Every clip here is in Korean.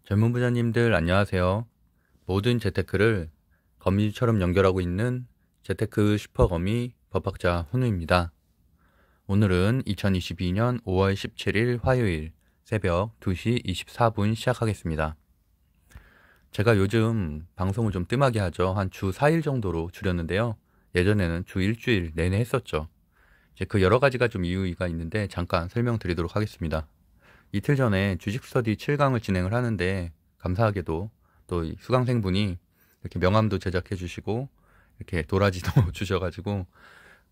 젊은 부자님들 안녕하세요. 모든 재테크를 거미줄처럼 연결하고 있는 재테크 슈퍼거미 법학자 훈우입니다. 오늘은 2022년 5월 17일 화요일 새벽 2시 24분 시작하겠습니다. 제가 요즘 방송을 좀 뜸하게 하죠. 한 주 4일 정도로 줄였는데요. 예전에는 주 일주일 내내 했었죠. 이제 그 여러 가지가 좀 이유가 있는데 잠깐 설명드리도록 하겠습니다. 이틀 전에 주식 스터디 7강을 진행을 하는데 감사하게도 또 이 수강생분이 이렇게 명함도 제작해 주시고 이렇게 도라지도 주셔가지고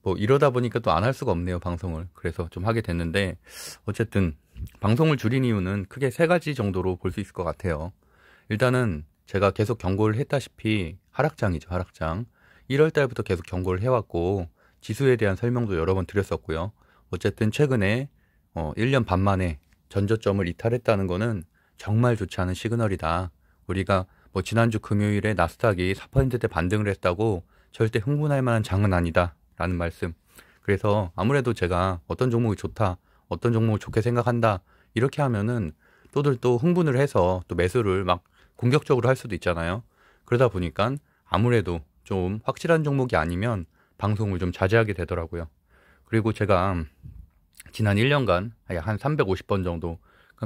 뭐 이러다 보니까 또 안 할 수가 없네요, 방송을. 그래서 좀 하게 됐는데 어쨌든 방송을 줄인 이유는 크게 세 가지 정도로 볼 수 있을 것 같아요. 일단은 제가 계속 경고를 했다시피 하락장이죠, 하락장. 1월 달부터 계속 경고를 해왔고 지수에 대한 설명도 여러 번 드렸었고요. 어쨌든 최근에 1년 반 만에 전저점을 이탈했다는 거는 정말 좋지 않은 시그널이다. 우리가 뭐 지난주 금요일에 나스닥이 4%대 반등을 했다고 절대 흥분할 만한 장은 아니다 라는 말씀. 그래서 아무래도 제가 어떤 종목이 좋다, 어떤 종목을 좋게 생각한다 이렇게 하면은 또들 또 흥분을 해서 또 매수를 막 공격적으로 할 수도 있잖아요. 그러다 보니까 아무래도 좀 확실한 종목이 아니면 방송을 좀 자제하게 되더라고요. 그리고 제가 지난 1년간 한 350번 정도,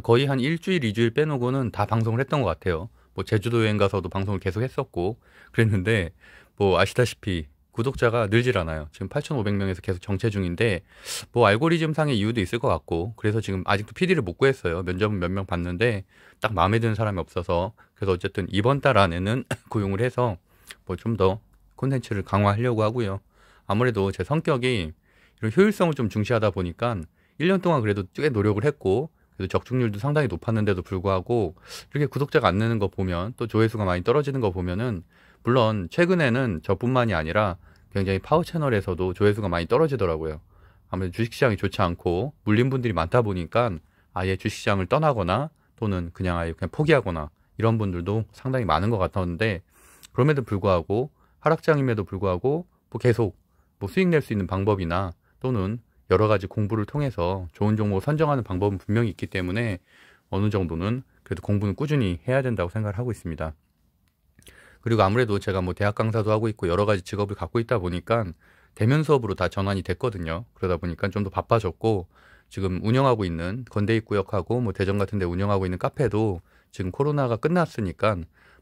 거의 한 일주일, 2주일 빼놓고는 다 방송을 했던 것 같아요. 뭐 제주도 여행 가서도 방송을 계속 했었고 그랬는데 뭐 아시다시피 구독자가 늘질 않아요. 지금 8,500명에서 계속 정체 중인데 뭐 알고리즘상의 이유도 있을 것 같고, 그래서 지금 아직도 PD를 못 구했어요. 면접은 몇 명 봤는데 딱 마음에 드는 사람이 없어서. 그래서 어쨌든 이번 달 안에는 고용을 해서 뭐 좀 더 콘텐츠를 강화하려고 하고요. 아무래도 제 성격이 이런 효율성을 좀 중시하다 보니까 1년 동안 그래도 꽤 노력을 했고 그래도 적중률도 상당히 높았는데도 불구하고 이렇게 구독자가 안 느는 거 보면, 또 조회수가 많이 떨어지는 거 보면은, 물론 최근에는 저뿐만이 아니라 굉장히 파워 채널에서도 조회수가 많이 떨어지더라고요. 아무래도 주식시장이 좋지 않고 물린 분들이 많다 보니까 아예 주식시장을 떠나거나 또는 그냥 아예 그냥 포기하거나 이런 분들도 상당히 많은 것 같았는데, 그럼에도 불구하고 하락장임에도 불구하고 뭐 계속 뭐 수익 낼 수 있는 방법이나 또는 여러 가지 공부를 통해서 좋은 종목을 선정하는 방법은 분명히 있기 때문에 어느 정도는 그래도 공부는 꾸준히 해야 된다고 생각을 하고 있습니다. 그리고 아무래도 제가 뭐 대학 강사도 하고 있고 여러 가지 직업을 갖고 있다 보니까 대면 수업으로 다 전환이 됐거든요. 그러다 보니까 좀 더 바빠졌고, 지금 운영하고 있는 건대입구역하고 뭐 대전 같은 데 운영하고 있는 카페도 지금 코로나가 끝났으니까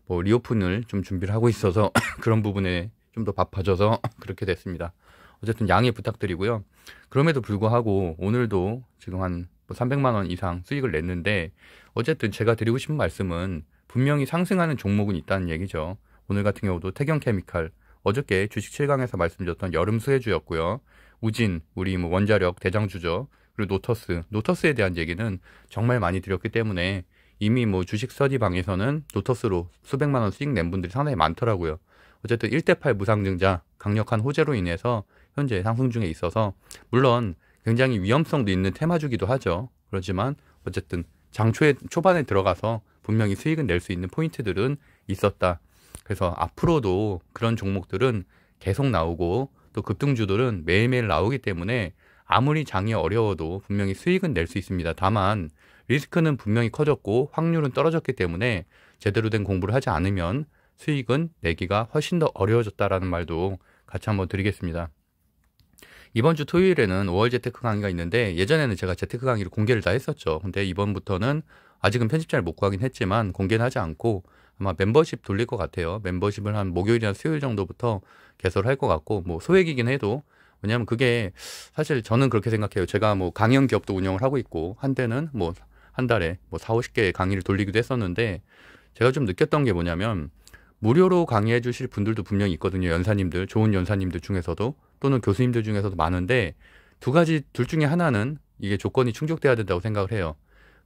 뭐 리오픈을 좀 준비를 하고 있어서 그런 부분에 좀 더 바빠져서 그렇게 됐습니다. 어쨌든 양해 부탁드리고요. 그럼에도 불구하고 오늘도 지금 한 300만 원 이상 수익을 냈는데, 어쨌든 제가 드리고 싶은 말씀은 분명히 상승하는 종목은 있다는 얘기죠. 오늘 같은 경우도 태경케미칼, 어저께 주식 7강에서 말씀드렸던 여름 수혜주였고요. 우진, 우리 뭐 원자력 대장주죠. 그리고 노터스에 대한 얘기는 정말 많이 드렸기 때문에 이미 뭐 주식 스터디방에서는 노터스로 수백만 원 수익 낸 분들이 상당히 많더라고요. 어쨌든 1대8 무상증자, 강력한 호재로 인해서 현재 상승 중에 있어서, 물론 굉장히 위험성도 있는 테마주기도 하죠. 그렇지만 어쨌든 초반에 들어가서 분명히 수익은 낼 수 있는 포인트들은 있었다. 그래서 앞으로도 그런 종목들은 계속 나오고 또 급등주들은 매일매일 나오기 때문에 아무리 장이 어려워도 분명히 수익은 낼 수 있습니다. 다만 리스크는 분명히 커졌고 확률은 떨어졌기 때문에 제대로 된 공부를 하지 않으면 수익은 내기가 훨씬 더 어려워졌다라는 말도 같이 한번 드리겠습니다. 이번 주 토요일에는 5월 재테크 강의가 있는데, 예전에는 제가 재테크 강의를 공개를 다 했었죠. 근데 이번부터는 아직은 편집자를 못 구하긴 했지만 공개는 하지 않고 아마 멤버십 돌릴 것 같아요. 멤버십을 한 목요일이나 수요일 정도부터 개설할 것 같고, 뭐 소액이긴 해도, 왜냐하면 그게 사실 저는 그렇게 생각해요. 제가 뭐 강연 기업도 운영을 하고 있고 한때는 뭐 한 달에 뭐 4, 50개의 강의를 돌리기도 했었는데, 제가 좀 느꼈던 게 뭐냐면 무료로 강의해 주실 분들도 분명히 있거든요. 연사님들, 좋은 연사님들 중에서도, 또는 교수님들 중에서도 많은데, 둘 중에 하나는 이게 조건이 충족돼야 된다고 생각을 해요.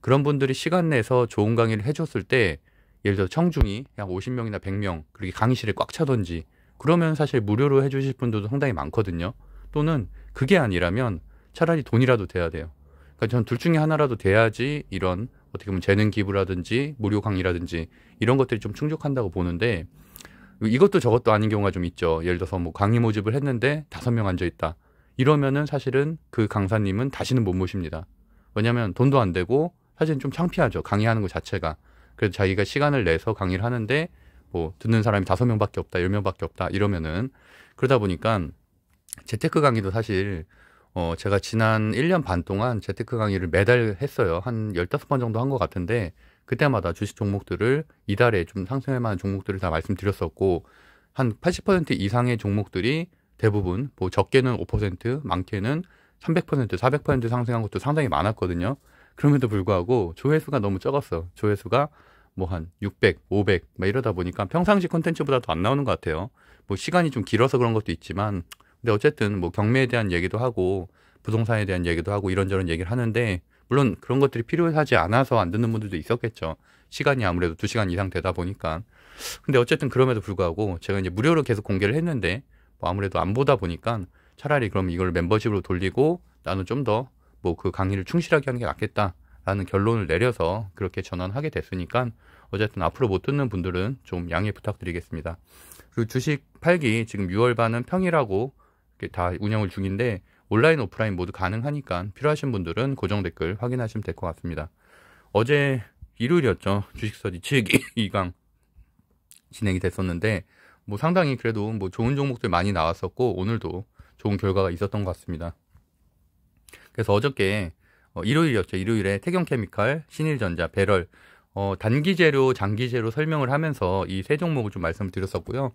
그런 분들이 시간 내서 좋은 강의를 해줬을 때, 예를 들어 청중이 약 50명이나 100명 그렇게 강의실에 꽉 차던지, 그러면 사실 무료로 해주실 분들도 상당히 많거든요. 또는 그게 아니라면 차라리 돈이라도 돼야 돼요. 그러니까 전 둘 중에 하나라도 돼야지 이런 어떻게 보면 재능 기부라든지 무료 강의라든지 이런 것들이 좀 충족한다고 보는데, 이것도 저것도 아닌 경우가 좀 있죠. 예를 들어서 뭐 강의 모집을 했는데 5명 앉아 있다. 이러면은 사실은 그 강사님은 다시는 못 모십니다. 왜냐하면 돈도 안 되고 사실은 좀 창피하죠. 강의하는 것 자체가. 그래서 자기가 시간을 내서 강의를 하는데 뭐 듣는 사람이 5명밖에 없다, 10명밖에 없다 이러면은, 그러다 보니까 재테크 강의도 사실 제가 지난 1년 반 동안 재테크 강의를 매달 했어요. 한 15번 정도 한 것 같은데, 그때마다 주식 종목들을 이달에 좀 상승할 만한 종목들을 다 말씀드렸었고, 한 80% 이상의 종목들이 대부분 뭐 적게는 5%, 많게는 300%, 400% 상승한 것도 상당히 많았거든요. 그럼에도 불구하고 조회수가 너무 적었어. 조회수가 뭐 한 600, 500 막 이러다 보니까 평상시 콘텐츠보다도 안 나오는 것 같아요. 뭐 시간이 좀 길어서 그런 것도 있지만, 근데 어쨌든 뭐 경매에 대한 얘기도 하고 부동산에 대한 얘기도 하고 이런저런 얘기를 하는데, 물론 그런 것들이 필요하지 않아서 안 듣는 분들도 있었겠죠. 시간이 아무래도 2시간 이상 되다 보니까. 근데 어쨌든 그럼에도 불구하고 제가 이제 무료로 계속 공개를 했는데, 뭐 아무래도 안 보다 보니까 차라리 그럼 이걸 멤버십으로 돌리고 나는 좀 더 뭐 그 강의를 충실하게 하는 게 낫겠다라는 결론을 내려서 그렇게 전환하게 됐으니까, 어쨌든 앞으로 못 듣는 분들은 좀 양해 부탁드리겠습니다. 그리고 주식 팔기 지금 6월 반은 평일하고 이렇게 다 운영을 중인데, 온라인 오프라인 모두 가능하니까 필요하신 분들은 고정 댓글 확인하시면 될 것 같습니다. 어제 일요일이었죠. 주식 스터디 2강 진행이 됐었는데, 뭐 상당히 그래도 뭐 좋은 종목들 많이 나왔었고, 오늘도 좋은 결과가 있었던 것 같습니다. 그래서 어저께 일요일이었죠. 일요일에 태경케미칼, 신일전자, 배럴 단기 재료, 장기 재료 설명을 하면서 이 세 종목을 좀 말씀을 드렸었고요.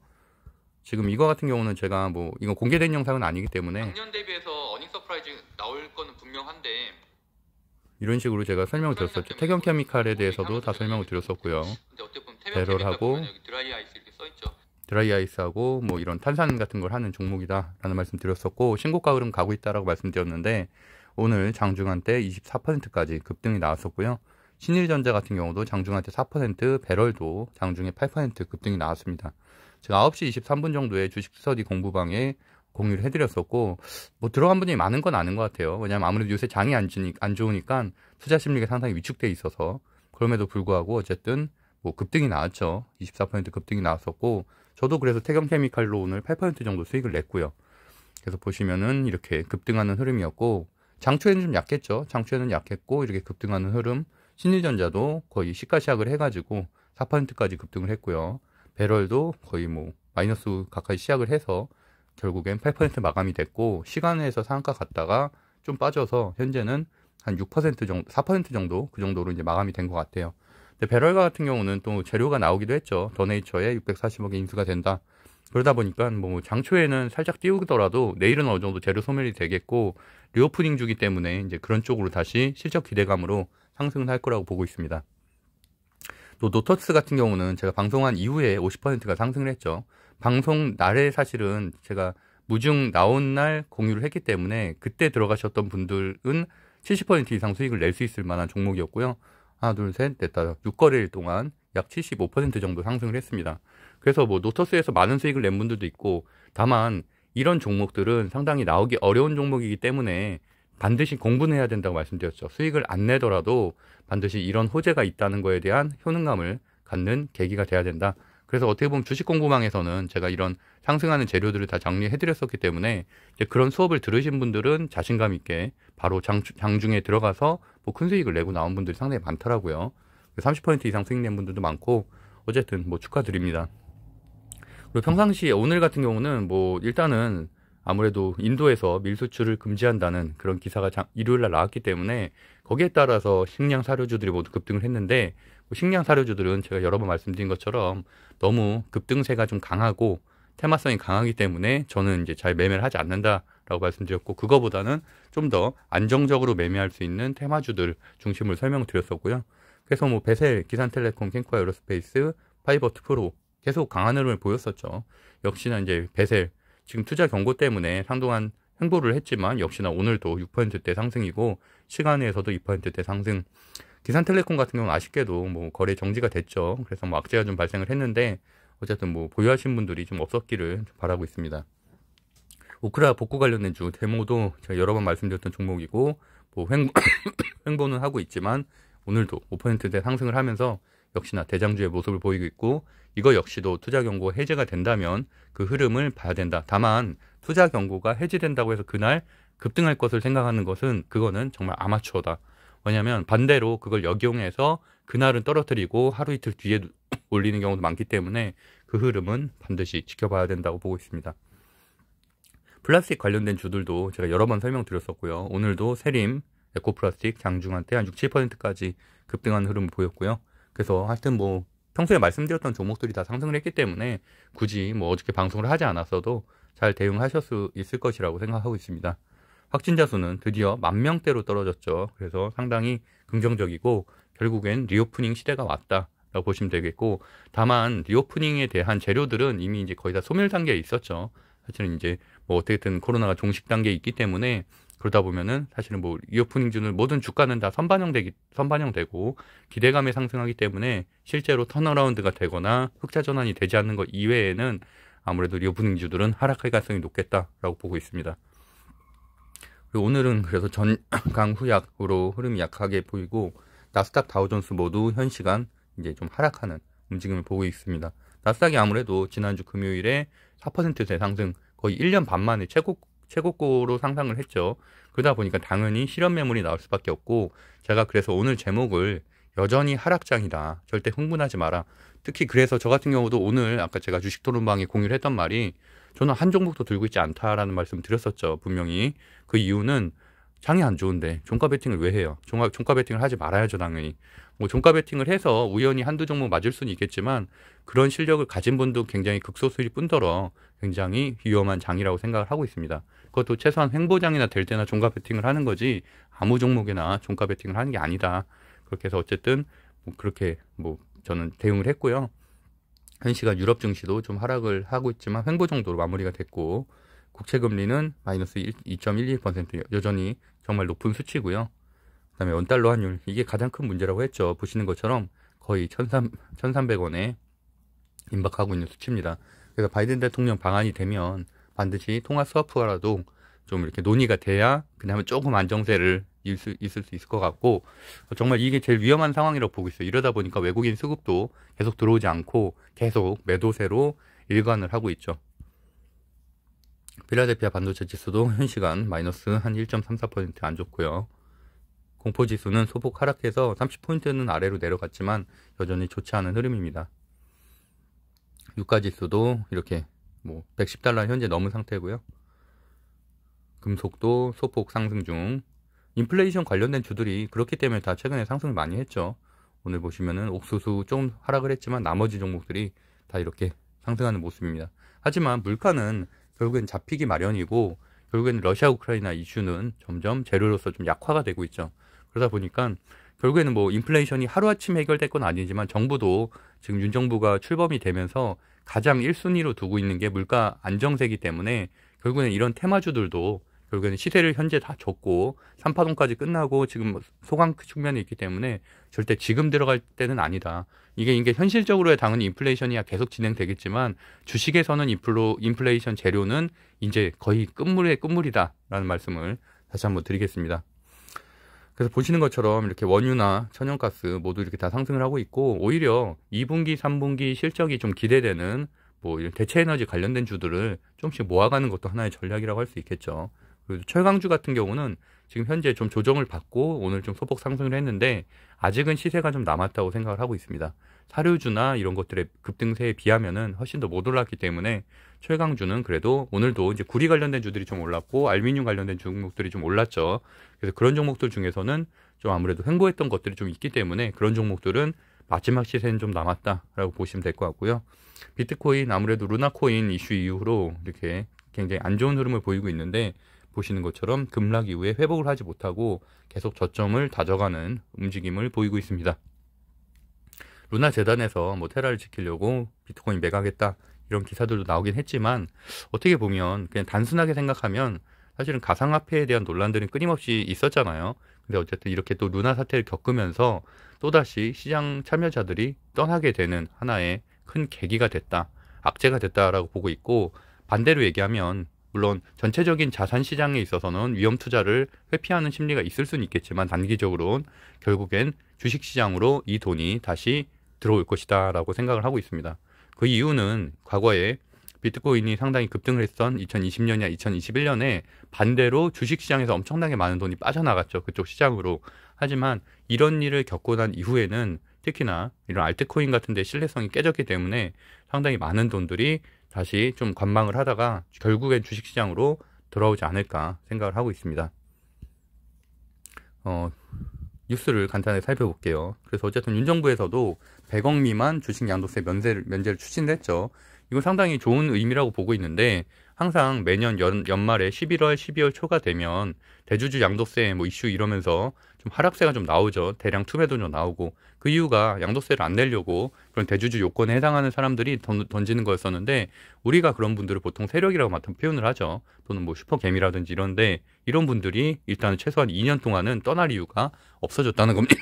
지금 이거 같은 경우는 제가 뭐 이거 공개된 영상은 아니기 때문에 작년 대비해서 어닝 서프라이즈 나올 거는 분명한데, 이런 식으로 제가 설명을 드렸었죠. 태경케미칼에 대해서도 다 설명을 드렸었고요. 근데 어떻게 보면 배럴하고 보면 여기 드라이 아이스 이렇게 써 있죠. 드라이 아이스하고 뭐 이런 탄산 같은 걸 하는 종목이다라는 말씀 드렸었고, 신고가 흐름 가고 있다라고 말씀드렸는데, 오늘 장중한 때 24%까지 급등이 나왔었고요. 신일전자 같은 경우도 장중한 때 4%, 배럴도 장중에 8% 급등이 나왔습니다. 제가 9시 23분 정도에 주식 스터디 공부방에 공유를 해드렸었고, 뭐 들어간 분이 많은 건 아닌 것 같아요. 왜냐하면 아무래도 요새 장이 안 좋으니까 투자 심리가 상당히 위축돼 있어서. 그럼에도 불구하고 어쨌든 뭐 급등이 나왔죠. 24% 급등이 나왔었고, 저도 그래서 태경케미칼로 오늘 8% 정도 수익을 냈고요. 그래서 보시면은 이렇게 급등하는 흐름이었고, 장초에는 좀 약했죠. 장초에는 약했고 이렇게 급등하는 흐름. 신일전자도 거의 시가시약을 해가지고 4%까지 급등을 했고요. 배럴도 거의 뭐 마이너스 가까이 시작을 해서 결국엔 8% 마감이 됐고, 시간에서 상한가 갔다가 좀 빠져서 현재는 한 6% 정도, 4% 정도 그 정도로 이제 마감이 된 것 같아요. 근데 배럴 같은 경우는 또 재료가 나오기도 했죠. 더네이처에 640억에 인수가 된다. 그러다 보니까 뭐 장초에는 살짝 띄우더라도 내일은 어느 정도 재료 소멸이 되겠고, 리오프닝 주기 때문에 이제 그런 쪽으로 다시 실적 기대감으로 상승을 할 거라고 보고 있습니다. 또 노터스 같은 경우는 제가 방송한 이후에 50%가 상승을 했죠. 방송 날에 사실은 제가 무중 나온 날 공유를 했기 때문에 그때 들어가셨던 분들은 70% 이상 수익을 낼 수 있을 만한 종목이었고요. 하나, 둘, 셋, 넷, 다섯, 6거래일 동안 약 75% 정도 상승을 했습니다. 그래서 뭐 노터스에서 많은 수익을 낸 분들도 있고, 다만 이런 종목들은 상당히 나오기 어려운 종목이기 때문에 반드시 공부는 해야 된다고 말씀드렸죠. 수익을 안 내더라도 반드시 이런 호재가 있다는 거에 대한 효능감을 갖는 계기가 돼야 된다. 그래서 어떻게 보면 주식 공부방에서는 제가 이런 상승하는 재료들을 다 정리해 드렸었기 때문에, 이제 그런 수업을 들으신 분들은 자신감 있게 바로 장중에 들어가서 뭐 큰 수익을 내고 나온 분들이 상당히 많더라고요. 30% 이상 수익 낸 분들도 많고, 어쨌든 뭐 축하드립니다. 그리고 평상시에 오늘 같은 경우는 뭐 일단은 아무래도 인도에서 밀수출을 금지한다는 그런 기사가 일요일날 나왔기 때문에 거기에 따라서 식량 사료주들이 모두 급등을 했는데, 식량 사료주들은 제가 여러 번 말씀드린 것처럼 너무 급등세가 좀 강하고 테마성이 강하기 때문에 저는 이제 잘 매매를 하지 않는다라고 말씀드렸고, 그거보다는 좀 더 안정적으로 매매할 수 있는 테마주들 중심으로 설명을 드렸었고요. 그래서 뭐 베셀, 기산텔레콤, 캔코아 에어로스페이스, 파이버트 프로 계속 강한 흐름을 보였었죠. 역시나 이제 베셀 지금 투자 경고 때문에 한동안 횡보를 했지만 역시나 오늘도 6%대 상승이고, 시간에서도 2%대 상승. 기산텔레콤 같은 경우는 아쉽게도 뭐 거래 정지가 됐죠. 그래서 뭐 악재가 좀 발생을 했는데, 어쨌든 뭐 보유하신 분들이 좀 없었기를 좀 바라고 있습니다. 오크라 복구 관련된 주 데모도 제가 여러 번 말씀드렸던 종목이고, 뭐 횡보는 하고 있지만 오늘도 5%대 상승을 하면서 역시나 대장주의 모습을 보이고 있고, 이거 역시도 투자 경고 해제가 된다면 그 흐름을 봐야 된다. 다만 투자 경고가 해제된다고 해서 그날 급등할 것을 생각하는 것은 그거는 정말 아마추어다. 왜냐하면 반대로 그걸 역이용해서 그날은 떨어뜨리고 하루 이틀 뒤에 올리는 경우도 많기 때문에 그 흐름은 반드시 지켜봐야 된다고 보고 있습니다. 플라스틱 관련된 주들도 제가 여러 번 설명드렸었고요. 오늘도 세림, 에코플라스틱, 장중한테 한 6, 7%까지 급등하는 흐름을 보였고요. 그래서 하여튼 뭐 평소에 말씀드렸던 종목들이 다 상승을 했기 때문에 굳이 뭐 어저께 방송을 하지 않았어도 잘 대응하실 수 있을 것이라고 생각하고 있습니다. 확진자 수는 드디어 10,000명대로 떨어졌죠. 그래서 상당히 긍정적이고 결국엔 리오프닝 시대가 왔다라고 보시면 되겠고, 다만 리오프닝에 대한 재료들은 이미 이제 거의 다 소멸 단계에 있었죠. 사실은 이제 뭐 어떻게든 코로나가 종식 단계에 있기 때문에 그러다 보면은 사실은 뭐 리오프닝 주는 모든 주가는 다 선반영되고 기대감에 상승하기 때문에 실제로 턴어라운드가 되거나 흑자 전환이 되지 않는 것 이외에는 아무래도 리오프닝 주들은 하락할 가능성이 높겠다라고 보고 있습니다. 그리고 오늘은 그래서 전강 후약으로 흐름이 약하게 보이고 나스닥 다우존스 모두 현 시간 이제 좀 하락하는 움직임을 보고 있습니다. 나스닥이 아무래도 지난주 금요일에 4%대 상승, 거의 1년 반 만에 최고고로 상승을 했죠. 그러다 보니까 당연히 실현 매물이 나올 수밖에 없고, 제가 그래서 오늘 제목을 여전히 하락장이다, 절대 흥분하지 마라. 특히 그래서 저 같은 경우도 오늘 아까 제가 주식토론방에 공유를 했던 말이, 저는 한 종목도 들고 있지 않다라는 말씀 드렸었죠. 분명히 그 이유는 장이 안 좋은데 종가 베팅을 왜 해요? 종가 베팅을 하지 말아야죠. 당연히 뭐 종가 베팅을 해서 우연히 한두 종목 맞을 수는 있겠지만 그런 실력을 가진 분도 굉장히 극소수일 뿐더러 굉장히 위험한 장이라고 생각을 하고 있습니다. 그것도 최소한 횡보장이나 될 때나 종가 베팅을 하는 거지 아무 종목에나 종가 베팅을 하는 게 아니다. 그렇게 해서 어쨌든 뭐 그렇게 뭐 저는 대응을 했고요. 현 시간 유럽 증시도 좀 하락을 하고 있지만 횡보 정도로 마무리가 됐고, 국채 금리는 마이너스 2.12% 여전히 정말 높은 수치고요. 그다음에 원달러 환율, 이게 가장 큰 문제라고 했죠. 보시는 것처럼 거의 1,300원에 임박하고 있는 수치입니다. 그래서 바이든 대통령 방한이 되면 반드시 통화 스와프라도 좀 이렇게 논의가 돼야 그다음에 조금 안정세를 있을 수 있을 것 같고, 정말 이게 제일 위험한 상황이라고 보고 있어요. 이러다 보니까 외국인 수급도 계속 들어오지 않고 계속 매도세로 일관을 하고 있죠. 필라델피아 반도체 지수도 현 시간 마이너스 한 1.34% 안 좋고요. 공포지수는 소폭 하락해서 30포인트는 아래로 내려갔지만 여전히 좋지 않은 흐름입니다. 유가지수도 이렇게 뭐 110달러 현재 넘은 상태고요. 금속도 소폭 상승 중. 인플레이션 관련된 주들이 그렇기 때문에 다 최근에 상승을 많이 했죠. 오늘 보시면은 옥수수 좀 하락을 했지만 나머지 종목들이 다 이렇게 상승하는 모습입니다. 하지만 물가는 결국엔 잡히기 마련이고, 결국엔 러시아 우크라이나 이슈는 점점 재료로서 좀 약화가 되고 있죠. 그러다 보니까 결국에는 뭐 인플레이션이 하루아침에 해결될 건 아니지만 정부도 지금 윤 정부가 출범이 되면서 가장 1순위로 두고 있는 게 물가 안정세이기 때문에 결국에는 이런 테마주들도 결국에는 시세를 현재 다 줬고 3파동까지 끝나고 지금 소강 측면에 있기 때문에 절대 지금 들어갈 때는 아니다. 이게 현실적으로야 당연히 인플레이션이 계속 진행되겠지만 주식에서는 인플레이션 재료는 이제 거의 끝물의 끝물이다라는 말씀을 다시 한번 드리겠습니다. 그래서 보시는 것처럼 이렇게 원유나 천연가스 모두 이렇게 다 상승을 하고 있고, 오히려 2분기, 3분기 실적이 좀 기대되는 뭐 이런 대체에너지 관련된 주들을 조금씩 모아가는 것도 하나의 전략이라고 할 수 있겠죠. 그리고 철강주 같은 경우는 지금 현재 좀 조정을 받고 오늘 좀 소폭 상승을 했는데 아직은 시세가 좀 남았다고 생각을 하고 있습니다. 사료주나 이런 것들의 급등세에 비하면은 훨씬 더 못 올랐기 때문에 철강주는 그래도 오늘도 이제 구리 관련된 주들이 좀 올랐고 알루미늄 관련된 종목들이 좀 올랐죠. 그래서 그런 종목들 중에서는 좀 아무래도 횡보했던 것들이 좀 있기 때문에 그런 종목들은 마지막 시세는 좀 남았다라고 보시면 될 것 같고요. 비트코인 아무래도 루나코인 이슈 이후로 이렇게 굉장히 안 좋은 흐름을 보이고 있는데, 보시는 것처럼 급락 이후에 회복을 하지 못하고 계속 저점을 다져가는 움직임을 보이고 있습니다. 루나 재단에서 뭐 테라를 지키려고 비트코인 매각했다 이런 기사들도 나오긴 했지만, 어떻게 보면 그냥 단순하게 생각하면 사실은 가상화폐에 대한 논란들은 끊임없이 있었잖아요. 근데 어쨌든 이렇게 또 루나 사태를 겪으면서 또다시 시장 참여자들이 떠나게 되는 하나의 큰 계기가 됐다, 악재가 됐다라고 보고 있고, 반대로 얘기하면 물론 전체적인 자산 시장에 있어서는 위험 투자를 회피하는 심리가 있을 수는 있겠지만 단기적으로는 결국엔 주식 시장으로 이 돈이 다시 들어올 것이다 라고 생각을 하고 있습니다. 그 이유는 과거에 비트코인이 상당히 급등을 했던 2020년이나 2021년에 반대로 주식 시장에서 엄청나게 많은 돈이 빠져나갔죠. 그쪽 시장으로. 하지만 이런 일을 겪고 난 이후에는 특히나 이런 알트코인 같은 데 신뢰성이 깨졌기 때문에 상당히 많은 돈들이 다시 좀 관망을 하다가 결국엔 주식시장으로 돌아오지 않을까 생각을 하고 있습니다. 뉴스를 간단하게 살펴볼게요. 그래서 어쨌든 윤 정부에서도 100억 미만 주식 양도세 면제를 추진했죠. 이건 상당히 좋은 의미라고 보고 있는데, 항상 매년 연말에 11월, 12월 초가 되면 대주주 양도세 뭐 이슈 이러면서 좀 하락세가 좀 나오죠. 대량 투매도 좀 나오고, 그 이유가 양도세를 안 내려고 그런 대주주 요건에 해당하는 사람들이 던지는 거였었는데, 우리가 그런 분들을 보통 세력이라고 맡은 표현을 하죠. 또는 뭐 슈퍼개미라든지 이런데, 이런 분들이 일단은 최소한 2년 동안은 떠날 이유가 없어졌다는 겁니다.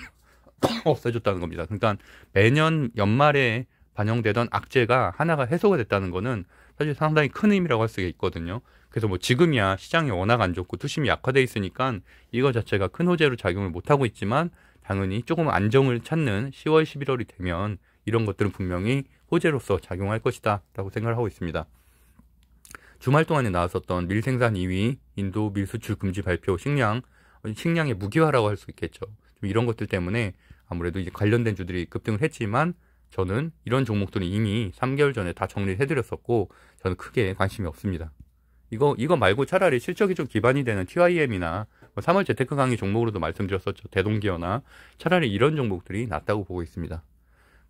없어졌다는 겁니다. 그러니까 매년 연말에 반영되던 악재가 하나가 해소가 됐다는 거는 사실 상당히 큰 의미라고 할 수가 있거든요. 그래서 뭐 지금이야 시장이 워낙 안 좋고 투심이 약화돼 있으니까 이거 자체가 큰 호재로 작용을 못하고 있지만, 당연히 조금 안정을 찾는 10월, 11월이 되면 이런 것들은 분명히 호재로서 작용할 것이다 라고 생각을 하고 있습니다. 주말 동안에 나왔었던 밀 생산 2위, 인도 밀 수출 금지 발표, 식량의 무기화라고 할 수 있겠죠. 좀 이런 것들 때문에 아무래도 이제 관련된 주들이 급등을 했지만, 저는 이런 종목들은 이미 3개월 전에 다 정리를 해드렸었고, 저는 크게 관심이 없습니다. 이거 말고 차라리 실적이 좀 기반이 되는 TYM이나 3월 재테크 강의 종목으로도 말씀드렸었죠. 대동기어나 차라리 이런 종목들이 낫다고 보고 있습니다.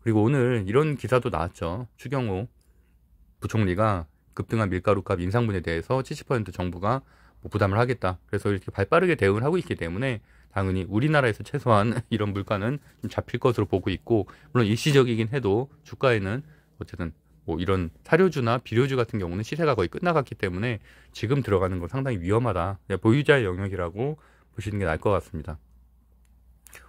그리고 오늘 이런 기사도 나왔죠. 추경호 부총리가 급등한 밀가루값 인상분에 대해서 70% 정부가 뭐 부담을 하겠다. 그래서 이렇게 발빠르게 대응을 하고 있기 때문에 당연히 우리나라에서 최소한 이런 물가는 좀 잡힐 것으로 보고 있고, 물론 일시적이긴 해도 주가에는 어쨌든 뭐 이런 사료주나 비료주 같은 경우는 시세가 거의 끝나갔기 때문에 지금 들어가는 건 상당히 위험하다. 보유자의 영역이라고 보시는 게 나을 것 같습니다.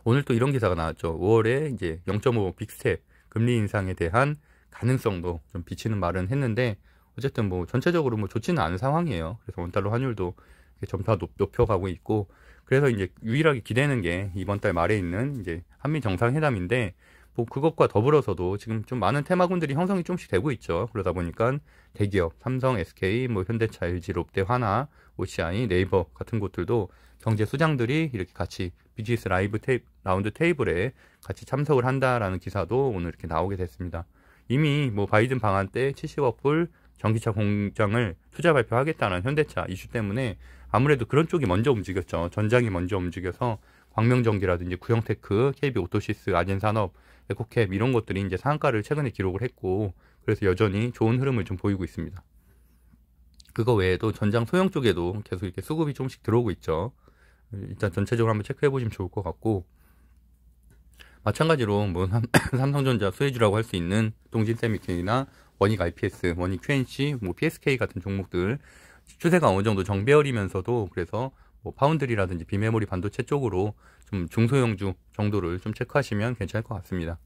오늘 또 이런 기사가 나왔죠. 5월에 이제 0.5 빅스텝 금리 인상에 대한 가능성도 좀 비치는 말은 했는데, 어쨌든 뭐 전체적으로 뭐 좋지는 않은 상황이에요. 그래서 원달러 환율도 점차 높여가고 있고, 그래서 이제 유일하게 기대는 게 이번 달 말에 있는 이제 한미 정상회담인데, 뭐 그것과 더불어서도 지금 좀 많은 테마군들이 형성이 좀씩 되고 있죠. 그러다 보니까 대기업 삼성, SK, 뭐 현대차, LG, 롯데, 하나, OCI, 네이버 같은 곳들도 경제 수장들이 이렇게 같이 BGS 라운드 테이블에 같이 참석을 한다라는 기사도 오늘 이렇게 나오게 됐습니다. 이미 뭐 바이든 방한 때 70억 불 전기차 공장을 투자 발표하겠다는 현대차 이슈 때문에 아무래도 그런 쪽이 먼저 움직였죠. 전장이 먼저 움직여서 광명전기라든지 구형테크, KB오토시스, 아젠산업, 에코캡 이런 것들이 이제 상한가를 최근에 기록을 했고, 그래서 여전히 좋은 흐름을 좀 보이고 있습니다. 그거 외에도 전장 소형 쪽에도 계속 이렇게 수급이 조금씩 들어오고 있죠. 일단 전체적으로 한번 체크해 보시면 좋을 것 같고, 마찬가지로 뭐 삼성전자 수혜주라고 할 수 있는 동진세미케이나 원익 IPS, 원익 QNC, 뭐 PSK 같은 종목들 추세가 어느 정도 정배열이면서도, 그래서 뭐 파운드리라든지 비메모리 반도체 쪽으로 좀 중소형주 정도를 좀 체크하시면 괜찮을 것 같습니다.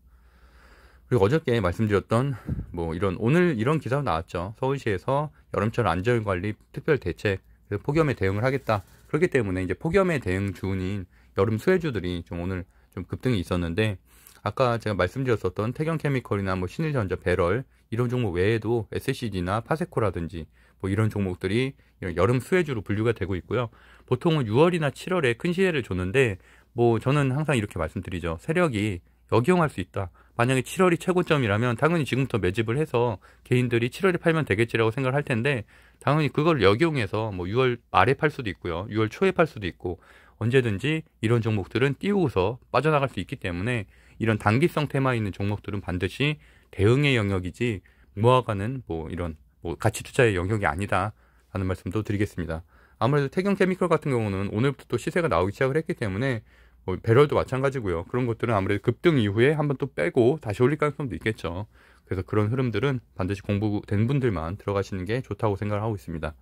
그리고 어저께 말씀드렸던 뭐 오늘 이런 기사가 나왔죠. 서울시에서 여름철 안전관리 특별 대책, 그래서 폭염에 대응을 하겠다. 그렇기 때문에 이제 폭염에 대응 주인 여름 수혜주들이 좀 오늘 좀 급등이 있었는데, 아까 제가 말씀드렸었던 태경케미컬이나 뭐 신일전자, 배럴 이런 종목 외에도 SCG나 파세코라든지 뭐 이런 종목들이 이런 여름 수혜주로 분류가 되고 있고요. 보통은 6월이나 7월에 큰 시혜를 줬는데, 뭐 저는 항상 이렇게 말씀드리죠. 세력이 역이용할 수 있다. 만약에 7월이 최고점이라면 당연히 지금부터 매집을 해서 개인들이 7월에 팔면 되겠지라고 생각을 할 텐데, 당연히 그걸 역이용해서 뭐 6월 말에 팔 수도 있고요. 6월 초에 팔 수도 있고, 언제든지 이런 종목들은 띄우고서 빠져나갈 수 있기 때문에 이런 단기성 테마 있는 종목들은 반드시 대응의 영역이지 모아가는 뭐 이런 뭐 가치 투자의 영역이 아니다 라는 말씀도 드리겠습니다. 아무래도 태경케미컬 같은 경우는 오늘부터 또 시세가 나오기 시작을 했기 때문에 뭐 배럴도 마찬가지고요. 그런 것들은 아무래도 급등 이후에 한번 또 빼고 다시 올릴 가능성도 있겠죠. 그래서 그런 흐름들은 반드시 공부된 분들만 들어가시는 게 좋다고 생각을 하고 있습니다.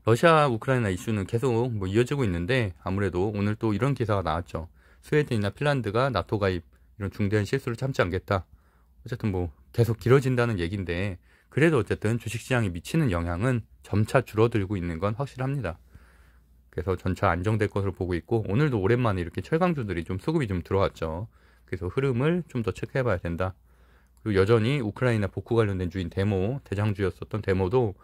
러시아 우크라이나 이슈는 계속 뭐 이어지고 있는데, 아무래도 오늘 또 이런 기사가 나왔죠. 스웨덴이나 핀란드가 나토 가입 이런 중대한 실수를 참지 않겠다. 어쨌든 뭐 계속 길어진다는 얘기인데, 그래도 어쨌든 주식시장에 미치는 영향은 점차 줄어들고 있는 건 확실합니다. 그래서 전차 안정될 것으로 보고 있고, 오늘도 오랜만에 이렇게 철강주들이 좀 수급이 좀 들어왔죠. 그래서 흐름을 좀 더 체크해 봐야 된다. 그리고 여전히 우크라이나 복구 관련된 주인 대장주였었던 데모도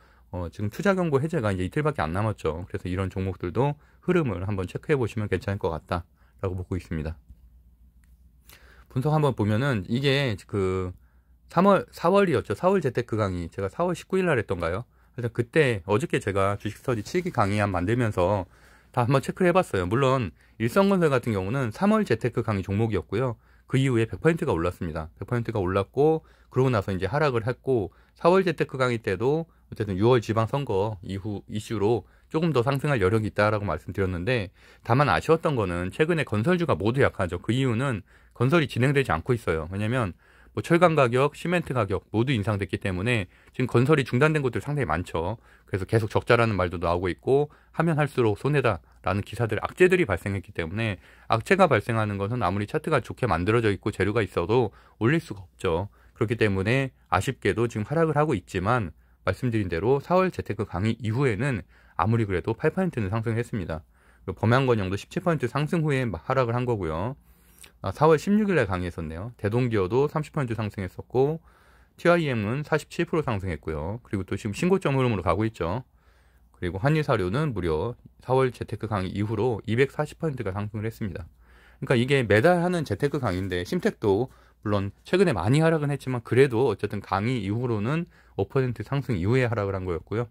지금 투자 경고 해제가 이제 이틀밖에 안 남았죠. 그래서 이런 종목들도 흐름을 한번 체크해 보시면 괜찮을 것 같다라고 보고 있습니다. 분석 한번 보면은 이게 그 4월이었죠. 4월 재테크 강의 제가 4월 19일 날 했던가요? 그래서 그때 어저께 제가 주식 스터디 7기 강의 만들면서 다 한번 체크를 해봤어요. 물론 일성건설 같은 경우는 3월 재테크 강의 종목이었고요. 그 이후에 100%가 올랐습니다. 100%가 올랐고 그러고 나서 이제 하락을 했고 4월 재테크 강의 때도 어쨌든 6월 지방선거 이후 이슈로 조금 더 상승할 여력이 있다라고 말씀드렸는데 다만 아쉬웠던 거는 최근에 건설주가 모두 약하죠. 그 이유는 건설이 진행되지 않고 있어요. 왜냐면 뭐 철강 가격, 시멘트 가격 모두 인상됐기 때문에 지금 건설이 중단된 곳들 상당히 많죠. 그래서 계속 적자라는 말도 나오고 있고 하면 할수록 손해다라는 기사들, 악재들이 발생했기 때문에 악재가 발생하는 것은 아무리 차트가 좋게 만들어져 있고 재료가 있어도 올릴 수가 없죠. 그렇기 때문에 아쉽게도 지금 하락을 하고 있지만 말씀드린 대로 4월 재테크 강의 이후에는 아무리 그래도 8%는 상승했습니다. 범양건영도 17% 상승 후에 하락을 한 거고요. 4월 16일에 강의했었네요. 대동기어도 30% 상승했었고 TIM은 47% 상승했고요. 그리고 또 지금 신고점 흐름으로 가고 있죠. 그리고 한일사료는 무려 4월 재테크 강의 이후로 240%가 상승을 했습니다. 그러니까 이게 매달 하는 재테크 강의인데 심택도 물론 최근에 많이 하락은 했지만 그래도 어쨌든 강의 이후로는 5% 상승 이후에 하락을 한 거였고요.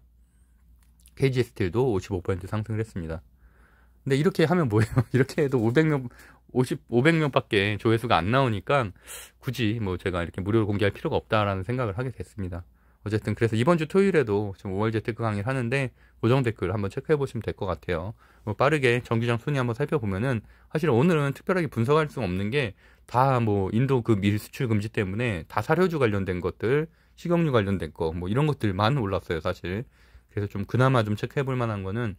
KG스틸도 55% 상승을 했습니다. 근데 이렇게 하면 뭐예요? 이렇게 해도 500명밖에 조회수가 안 나오니까 굳이 뭐 제가 이렇게 무료로 공개할 필요가 없다라는 생각을 하게 됐습니다. 어쨌든 그래서 이번 주 토요일에도 지금 5월 재테크 강의를 하는데 고정 댓글 한번 체크해 보시면 될 것 같아요. 뭐 빠르게 정기장 순위 한번 살펴보면은 사실 오늘은 특별하게 분석할 수 없는 게 다 뭐 인도 그 밀 수출 금지 때문에 다 사료주 관련된 것들, 식용유 관련된 거 뭐 이런 것들만 올랐어요, 사실. 그래서 좀 그나마 좀 체크해 볼 만한 거는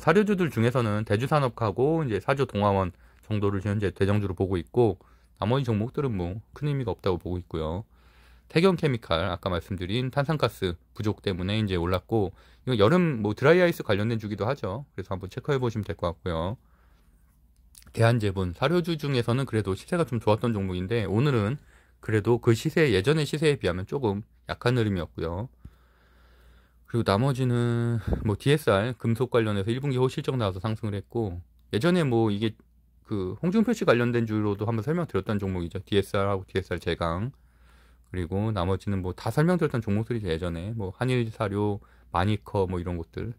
사료주들 중에서는 대주산업하고 이제 사조 동아원 정도를 현재 대장주로 보고 있고 나머지 종목들은 뭐 큰 의미가 없다고 보고 있고요. 태경케미칼 아까 말씀드린 탄산가스 부족 때문에 이제 올랐고 이거 여름 뭐 드라이아이스 관련된 주기도 하죠. 그래서 한번 체크해 보시면 될 것 같고요. 대한제분 사료주 중에서는 그래도 시세가 좀 좋았던 종목인데 오늘은 그래도 그 시세 예전의 시세에 비하면 조금 약한 흐름이었고요. 그리고 나머지는 뭐 DSR 금속 관련해서 1분기 호실적 나와서 상승을 했고 예전에 뭐 이게 그 홍준표 씨 관련된 주로도 한번 설명드렸던 종목이죠. DSR하고 DSR 제강. 그리고 나머지는 뭐 다 설명드렸던 종목들이죠. 예전에 뭐 한일사료, 마니커 뭐 이런 것들.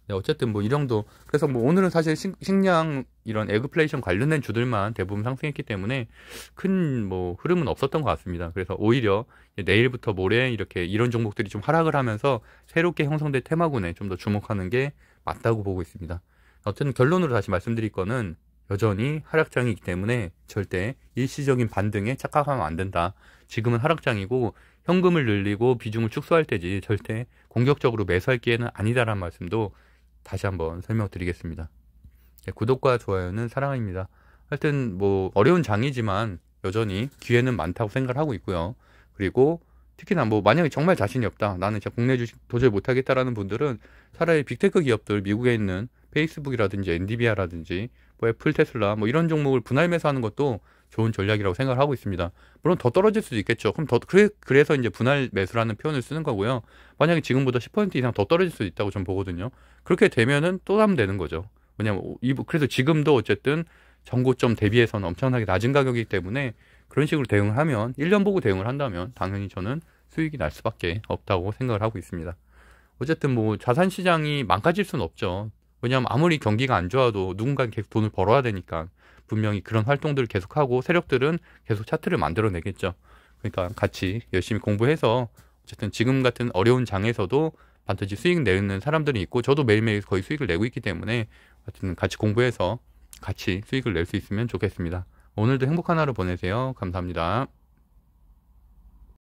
네, 어쨌든 뭐 이 정도. 그래서 뭐 오늘은 사실 식량 이런 에그플레이션 관련된 주들만 대부분 상승했기 때문에 큰 뭐 흐름은 없었던 것 같습니다. 그래서 오히려 내일부터 모레 이렇게 이런 종목들이 좀 하락을 하면서 새롭게 형성된 테마군에 좀 더 주목하는 게 맞다고 보고 있습니다. 어쨌든 결론으로 다시 말씀드릴 거는 여전히 하락장이기 때문에 절대 일시적인 반등에 착각하면 안 된다. 지금은 하락장이고 현금을 늘리고 비중을 축소할 때지 절대 공격적으로 매수할 기회는 아니다라는 말씀도 다시 한번 설명드리겠습니다. 네, 구독과 좋아요는 사랑입니다. 하여튼 뭐 어려운 장이지만 여전히 기회는 많다고 생각을 하고 있고요. 그리고 특히나 뭐 만약에 정말 자신이 없다. 나는 진짜 국내 주식 도저히 못하겠다라는 분들은 차라리 빅테크 기업들 미국에 있는 페이스북이라든지 엔비디아라든지 뭐 애플, 테슬라 뭐 이런 종목을 분할 매수하는 것도 좋은 전략이라고 생각을 하고 있습니다. 물론 더 떨어질 수도 있겠죠. 그럼 그래서 이제 분할 매수라는 표현을 쓰는 거고요. 만약에 지금보다 10% 이상 더 떨어질 수도 있다고 전 보거든요. 그렇게 되면은 또 하면 되는 거죠. 왜냐면 그래서 지금도 어쨌든 전고점 대비해서는 엄청나게 낮은 가격이기 때문에 그런 식으로 대응을 하면 1년 보고 대응을 한다면 당연히 저는 수익이 날 수밖에 없다고 생각을 하고 있습니다. 어쨌든 뭐 자산 시장이 망가질 수는 없죠. 왜냐하면 아무리 경기가 안 좋아도 누군가는 계속 돈을 벌어야 되니까 분명히 그런 활동들을 계속하고 세력들은 계속 차트를 만들어내겠죠. 그러니까 같이 열심히 공부해서 어쨌든 지금 같은 어려운 장에서도 반드시 수익 내는 사람들이 있고 저도 매일매일 거의 수익을 내고 있기 때문에 하여튼 같이 공부해서 같이 수익을 낼 수 있으면 좋겠습니다. 오늘도 행복한 하루 보내세요. 감사합니다.